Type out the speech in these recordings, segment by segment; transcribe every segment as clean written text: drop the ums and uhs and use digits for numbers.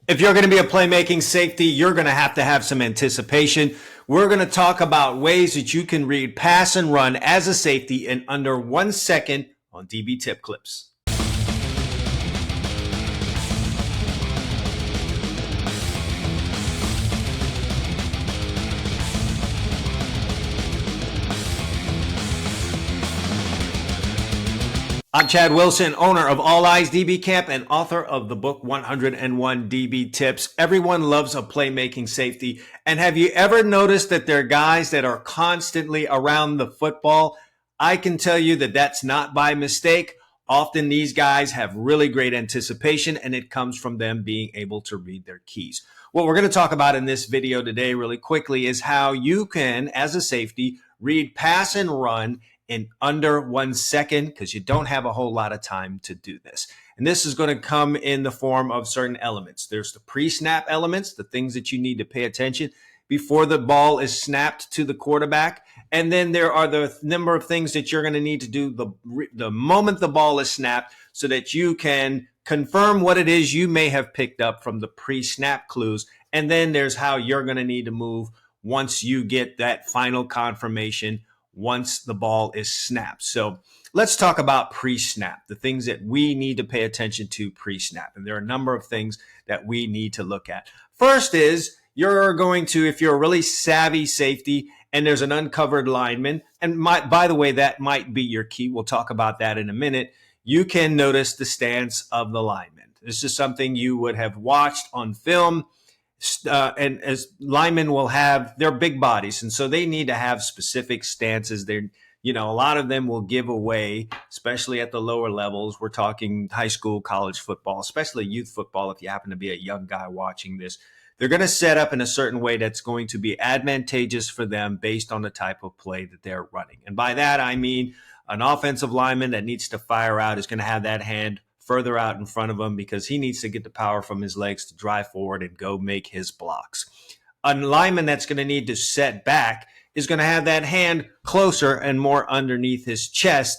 If you're going to be a playmaking safety, you're going to have some anticipation. We're going to talk about ways that you can read pass and run as a safety in under 1 second on DB Tip Clips. I'm Chad Wilson, owner of All Eyes DB Camp and author of the book 101 DB Tips. Everyone loves a playmaking safety. And have you ever noticed that there are guys that are constantly around the football? I can tell you that that's not by mistake. Often these guys have really great anticipation, and it comes from them being able to read their keys. What we're going to talk about in this video today really quickly is how you can, as a safety, read pass and run in under 1 second, because you don't have a whole lot of time to do this. And this is going to come in the form of certain elements. There's the pre-snap elements, the things that you need to pay attention before the ball is snapped to the quarterback. And then there are the number of things that you're going to need to do the moment the ball is snapped, so that you can confirm what it is you may have picked up from the pre-snap clues. And then there's how you're going to need to move once you get that final confirmation once the ball is snapped. So let's talk about pre-snap, the things that we need to pay attention to pre-snap. And there are a number of things that we need to look at. First is you're going to, if you're a really savvy safety and there's an uncovered lineman, and by the way, that might be your key. We'll talk about that in a minute. You can notice the stance of the lineman. This is something you would have watched on film. And as linemen will have, they're big bodies, and so they need to have specific stances. They're, a lot of them will give away, especially at the lower levels. We're talking high school, college football, especially youth football. If you happen to be a young guy watching this, they're going to set up in a certain way that's going to be advantageous for them based on the type of play that they're running. And by that, I mean an offensive lineman that needs to fire out is going to have that hand further out in front of him because he needs to get the power from his legs to drive forward and go make his blocks. A lineman that's going to need to set back is going to have that hand closer and more underneath his chest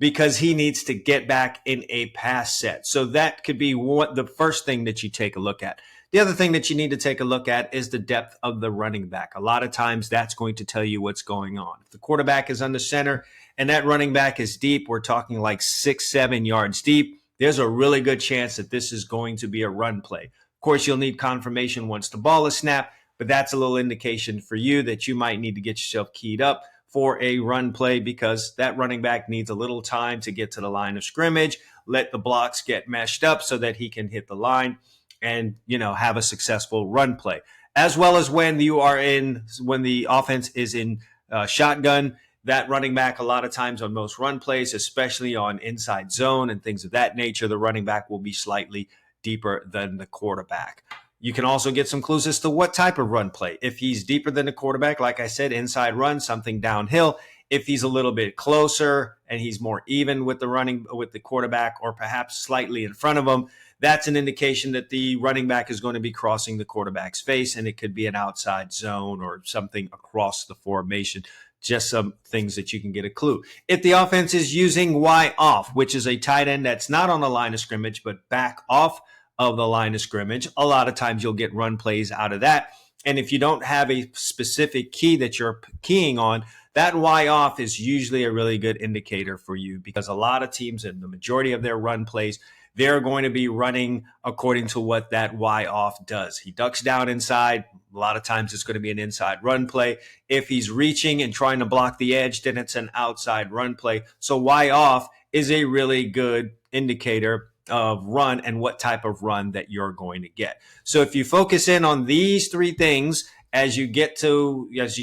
because he needs to get back in a pass set. So that could be the first thing that you take a look at. The other thing that you need to take a look at is the depth of the running back. A lot of times that's going to tell you what's going on. If the quarterback is under center and that running back is deep, we're talking like 6-7 yards deep, there's a really good chance that this is going to be a run play. Of course, you'll need confirmation once the ball is snapped, but that's a little indication for you that you might need to get yourself keyed up for a run play because that running back needs a little time to get to the line of scrimmage, let the blocks get meshed up so that he can hit the line and, have a successful run play. As well as when the offense is in shotgun, that running back, a lot of times on most run plays, especially on inside zone and things of that nature, the running back will be slightly deeper than the quarterback. You can also get some clues as to what type of run play. If he's deeper than the quarterback, like I said, inside run, something downhill. If he's a little bit closer and he's more even with the quarterback or perhaps slightly in front of him, that's an indication that the running back is going to be crossing the quarterback's face, and it could be an outside zone or something across the formation. Just some things that you can get a clue. If the offense is using Y off, which is a tight end that's not on the line of scrimmage, but back off of the line of scrimmage, a lot of times you'll get run plays out of that. And if you don't have a specific key that you're keying on, that Y off is usually a really good indicator for you because a lot of teams and the majority of their run plays, they're going to be running according to what that Y off does. He ducks down inside. A lot of times it's going to be an inside run play. If he's reaching and trying to block the edge, then it's an outside run play. So Y off is a really good indicator of run and what type of run that you're going to get. So if you focus in on these three things as you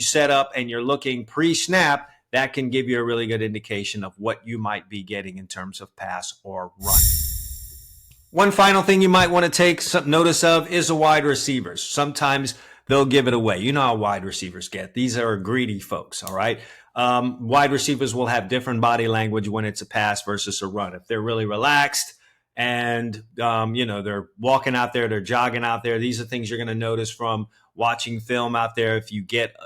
set up and you're looking pre-snap, that can give you a really good indication of what you might be getting in terms of pass or run. One final thing you might want to take some notice of is the wide receivers. Sometimes they'll give it away. You know how wide receivers get. These are greedy folks, all right? Wide receivers will have different body language when it's a pass versus a run. If they're really relaxed and, they're walking out there, they're jogging out there, these are things you're going to notice from watching film out there. If you get,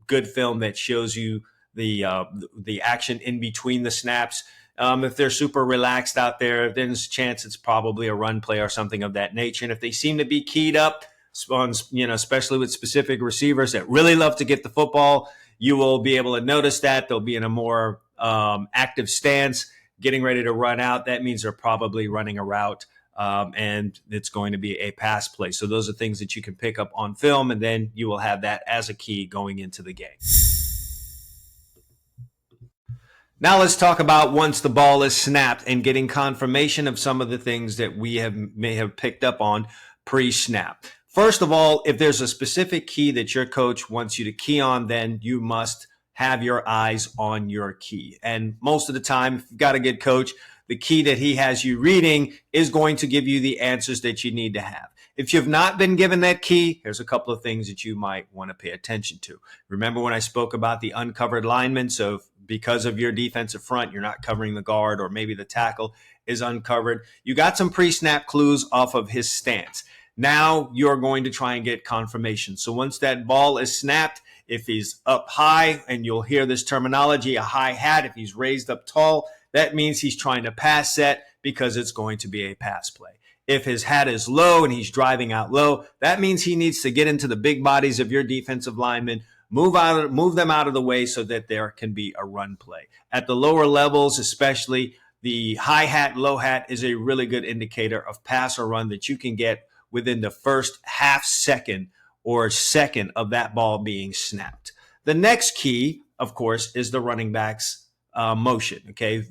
good film that shows you the action in between the snaps. If they're super relaxed out there, then there's a chance it's probably a run play or something of that nature. And if they seem to be keyed up, on, especially with specific receivers that really love to get the football, you will be able to notice that they'll be in a more active stance, getting ready to run out. That means they're probably running a route, and it's going to be a pass play. So those are things that you can pick up on film, and then you will have that as a key going into the game. Now let's talk about once the ball is snapped and getting confirmation of some of the things that we may have picked up on pre-snap. First of all, if there's a specific key that your coach wants you to key on, then you must have your eyes on your key. And most of the time, if you've got a good coach, the key that he has you reading is going to give you the answers that you need to have. If you've not been given that key, here's a couple of things that you might want to pay attention to. Remember when I spoke about the uncovered linemen? So because of your defensive front, you're not covering the guard, or maybe the tackle is uncovered. You got some pre-snap clues off of his stance. Now you're going to try and get confirmation. So once that ball is snapped, if he's up high, and you'll hear this terminology, a high hat, if he's raised up tall, that means he's trying to pass set because it's going to be a pass play. If his hat is low and he's driving out low, that means he needs to get into the big bodies of your defensive linemen, move them out of the way so that there can be a run play. At the lower levels, especially, the high hat, low hat is a really good indicator of pass or run that you can get within the first half second or second of that ball being snapped. The next key, of course, is the running back's motion, okay,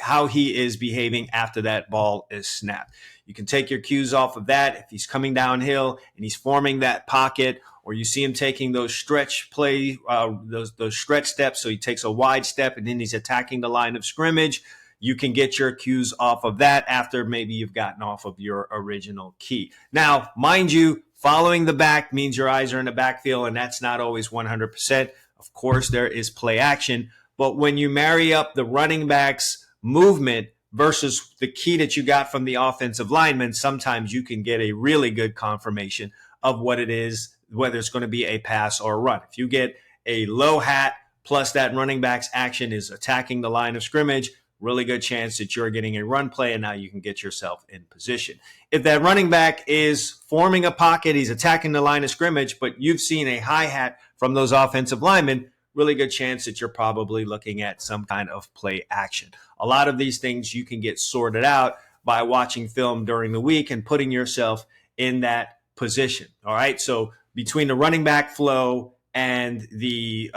how he is behaving after that ball is snapped. You can take your cues off of that. If he's coming downhill and he's forming that pocket, or you see him taking those stretch those stretch steps, so he takes a wide step and then he's attacking the line of scrimmage, you can get your cues off of that after maybe you've gotten off of your original key. Now, mind you, following the back means your eyes are in the backfield, and that's not always 100%. Of course, there is play action, but when you marry up the running back's movement versus the key that you got from the offensive lineman, sometimes you can get a really good confirmation of what it is, whether it's going to be a pass or a run. If you get a low hat plus that running back's action is attacking the line of scrimmage, really good chance that you're getting a run play, and now you can get yourself in position. If that running back is forming a pocket, he's attacking the line of scrimmage, but you've seen a high hat from those offensive linemen, really good chance that you're probably looking at some kind of play action. A lot of these things you can get sorted out by watching film during the week and putting yourself in that position. All right. So between the running back flow and the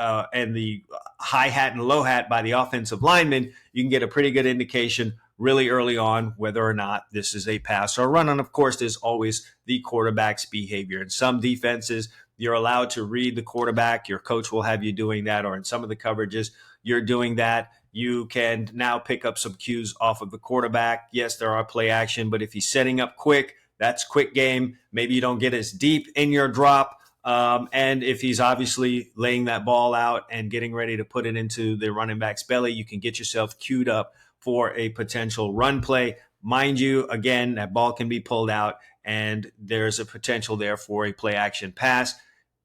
high hat and low hat by the offensive lineman, you can get a pretty good indication really early on whether or not this is a pass or a run. And of course, there's always the quarterback's behavior. In some defenses, you're allowed to read the quarterback. Your coach will have you doing that, or in some of the coverages, you're doing that. You can now pick up some cues off of the quarterback. Yes, there are play action, but if he's setting up quick, that's quick game. Maybe you don't get as deep in your drop. And if he's obviously laying that ball out and getting ready to put it into the running back's belly, you can get yourself queued up for a potential run play. Mind you, again, that ball can be pulled out and there's a potential there for a play action pass.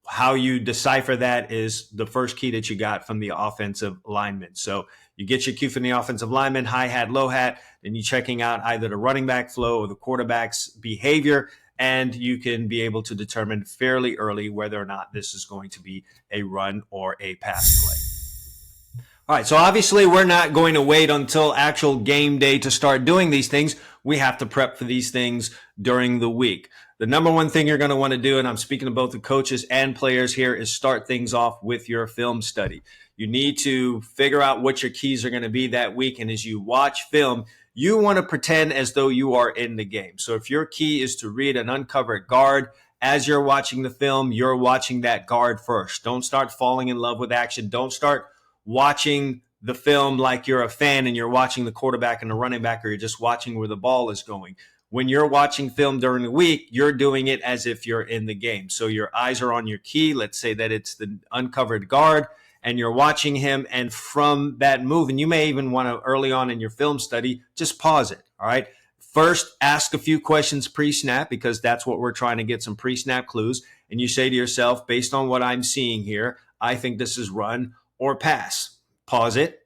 How you decipher that is the first key that you got from the offensive lineman. So you get your cue from the offensive lineman, high hat, low hat, and you're checking out either the running back flow or the quarterback's behavior, and you can be able to determine fairly early whether or not this is going to be a run or a pass play. All right, so obviously we're not going to wait until actual game day to start doing these things. We have to prep for these things during the week. The number one thing you're going to want to do, and I'm speaking to both the coaches and players here, is start things off with your film study. You need to figure out what your keys are going to be that week, and as you watch film, you want to pretend as though you are in the game. So if your key is to read an uncovered guard, as you're watching the film, you're watching that guard first. Don't start falling in love with action. Don't start watching the film like you're a fan and you're watching the quarterback and the running back, or you're just watching where the ball is going. When you're watching film during the week, you're doing it as if you're in the game. So your eyes are on your key. Let's say that it's the uncovered guard and you're watching him. And from that move, and you may even want to early on in your film study, just pause it. All right. First, ask a few questions pre-snap, because that's what we're trying to get, some pre-snap clues. And you say to yourself, based on what I'm seeing here, I think this is run or pass. pause it,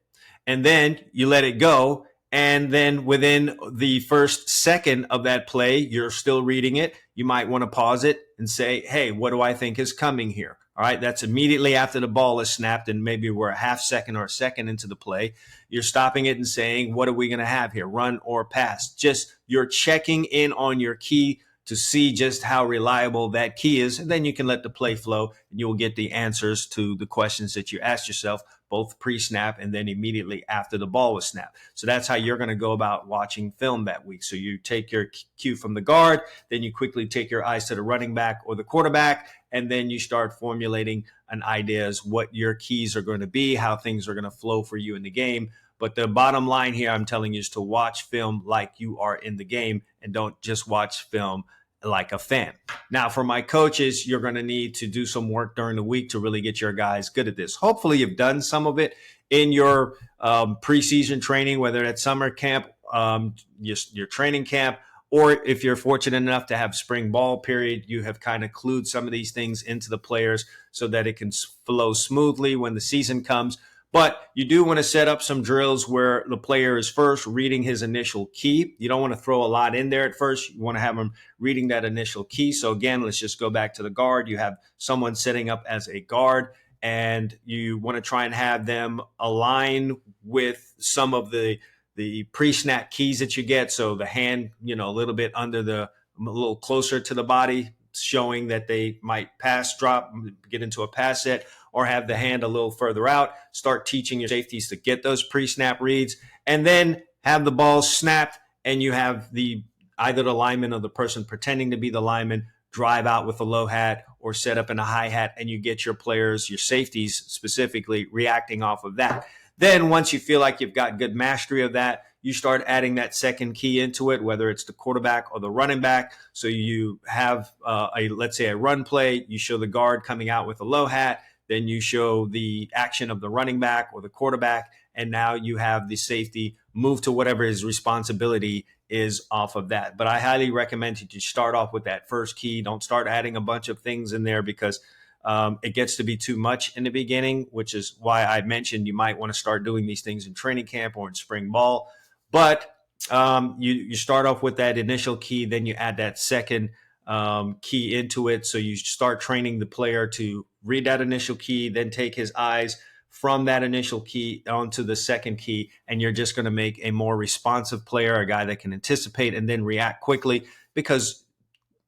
and then you let it go. And then within the first second of that play, you're still reading it. You might want to pause it and say, hey, what do I think is coming here? All right, that's immediately after the ball is snapped, and maybe we're a half second or a second into the play. You're stopping it and saying, what are we going to have here, run or pass? Just you're checking in on your key to see just how reliable that key is. And then you can let the play flow, and you will get the answers to the questions that you asked yourself, both pre-snap and then immediately after the ball was snapped. So that's how you're going to go about watching film that week. So you take your cue from the guard, then you quickly take your eyes to the running back or the quarterback, and then you start formulating an idea as what your keys are going to be, how things are going to flow for you in the game. But the bottom line here, I'm telling you, is to watch film like you are in the game, and don't just watch film like a fan. Now, for my coaches, you're going to need to do some work during the week to really get your guys good at this. Hopefully, you've done some of it in your preseason training, whether it's summer camp, your training camp, or if you're fortunate enough to have spring ball period, you have kind of clued some of these things into the players so that it can flow smoothly when the season comes. But you do want to set up some drills where the player is first reading his initial key. You don't want to throw a lot in there at first. You want to have him reading that initial key. So again, let's just go back to the guard. You have someone setting up as a guard, and you want to try and have them align with some of the pre-snap keys that you get. So the hand, a little bit a little closer to the body, showing that they might pass, drop, get into a pass set, or have the hand a little further out. Start teaching your safeties to get those pre-snap reads, and then have the ball snapped, and you have either the lineman or the person pretending to be the lineman drive out with a low hat or set up in a high hat, and you get your players, your safeties specifically, reacting off of that. Then once you feel like you've got good mastery of that, you start adding that second key into it, whether it's the quarterback or the running back. So you have let's say a run play, you show the guard coming out with a low hat, then you show the action of the running back or the quarterback, and now you have the safety move to whatever his responsibility is off of that. But I highly recommend you to start off with that first key. Don't start adding a bunch of things in there, because it gets to be too much in the beginning, which is why I mentioned you might want to start doing these things in training camp or in spring ball. But you start off with that initial key, then you add that second key into it. So you start training the player to read that initial key, then take his eyes from that initial key onto the second key, and you're just going to make a more responsive player, a guy that can anticipate and then react quickly. Because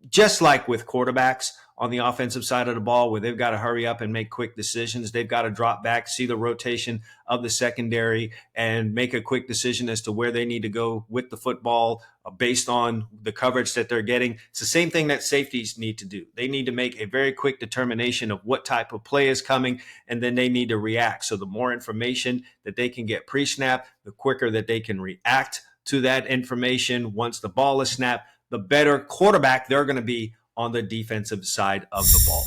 just like with quarterbacks on the offensive side of the ball, where they've got to hurry up and make quick decisions, they've got to drop back, see the rotation of the secondary, and make a quick decision as to where they need to go with the football based on the coverage that they're getting. It's the same thing that safeties need to do. They need to make a very quick determination of what type of play is coming, and then they need to react. So the more information that they can get pre-snap, the quicker that they can react to that information once the ball is snapped, the better quarterback they're going to be on the defensive side of the ball.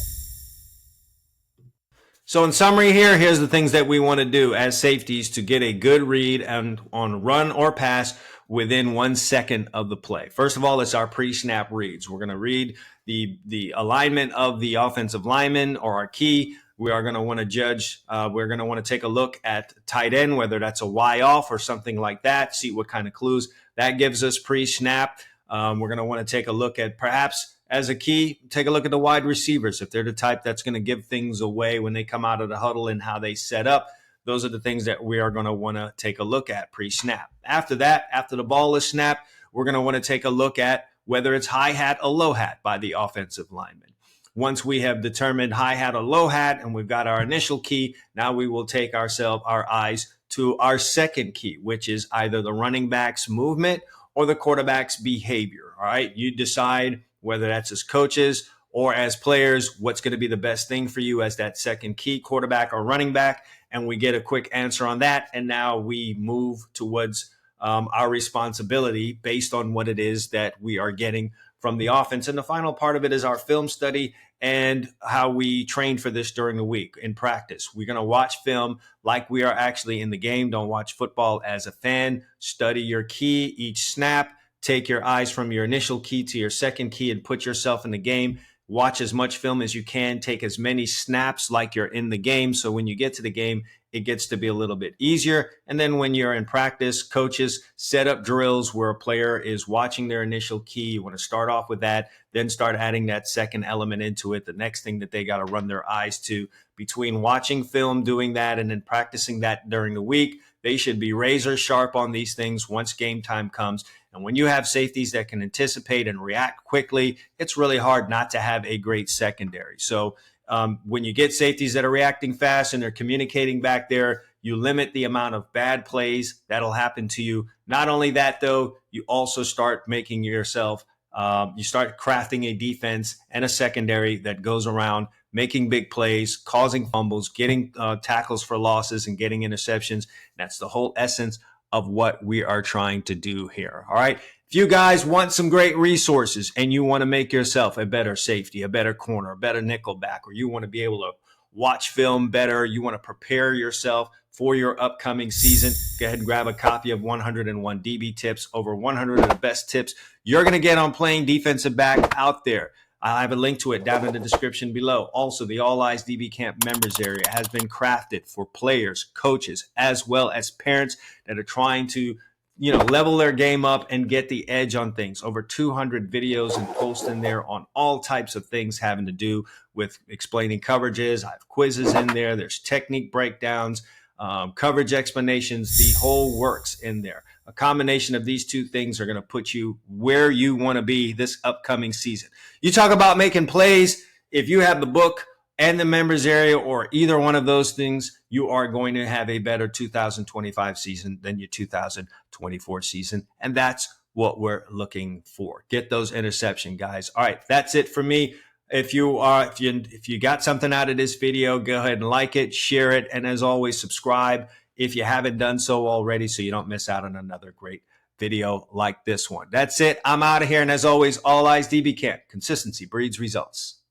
So in summary here's the things that we want to do as safeties to get a good read on run or pass within 1 second of the play. First of all, it's our pre-snap reads. We're going to read the alignment of the offensive lineman or our key. We are going to want to judge. We're going to want to take a look at tight end, whether that's a Y off or something like that, see what kind of clues that gives us pre-snap. We're going to want to take a look at, perhaps as a key, take a look at the wide receivers. If they're the type that's going to give things away when they come out of the huddle and how they set up, those are the things that we are going to want to take a look at pre-snap. After that, after the ball is snapped, we're going to want to take a look at whether it's high hat or low hat by the offensive lineman. Once we have determined high hat or low hat and we've got our initial key, now we will take our eyes to our second key, which is either the running back's movement or the quarterback's behavior. All right, you decide whether that's as coaches or as players, what's going to be the best thing for you as that second key, quarterback or running back. And we get a quick answer on that. And now we move towards our responsibility based on what it is that we are getting from the offense. And the final part of it is our film study and how we train for this during the week in practice. We're going to watch film like we are actually in the game. Don't watch football as a fan. Study your key each snap. Take your eyes from your initial key to your second key and put yourself in the game. Watch as much film as you can, take as many snaps like you're in the game. So when you get to the game, it gets to be a little bit easier. And then when you're in practice, coaches set up drills where a player is watching their initial key. You want to start off with that, then start adding that second element into it. The next thing that they got to run their eyes to between watching film, doing that, and then practicing that during the week. They should be razor sharp on these things once game time comes. And when you have safeties that can anticipate and react quickly, it's really hard not to have a great secondary. So when you get safeties that are reacting fast and they're communicating back there, you limit the amount of bad plays that'll happen to you. Not only that, though, you also start making yourself, you start crafting a defense and a secondary that goes around making big plays, causing fumbles, getting tackles for losses, and getting interceptions. That's the whole essence of what we are trying to do here. All right. If you guys want some great resources and you want to make yourself a better safety, a better corner, a better nickel back, or you want to be able to watch film better, you want to prepare yourself for your upcoming season, go ahead and grab a copy of 101 DB Tips, over 100 of the best tips you're going to get on playing defensive back out there. I'll have a link to it down in the description below. Also, the All Eyes DB Camp members area has been crafted for players, coaches, as well as parents that are trying to, level their game up and get the edge on things. Over 200 videos and posts in there on all types of things having to do with explaining coverages. I have quizzes in there. There's technique breakdowns, coverage explanations, the whole works in there. A combination of these two things are going to put you where you want to be this upcoming season. You talk about making plays. If you have the book and the members area or either one of those things, you are going to have a better 2025 season than your 2024 season. And that's what we're looking for. Get those interception guys. All right. That's it for me. If you got something out of this video, go ahead and like it, share it, and as always, subscribe if you haven't done so already so you don't miss out on another great video like this one. That's it. I'm out of here. And as always, All Eyes DB Camp. Consistency breeds results.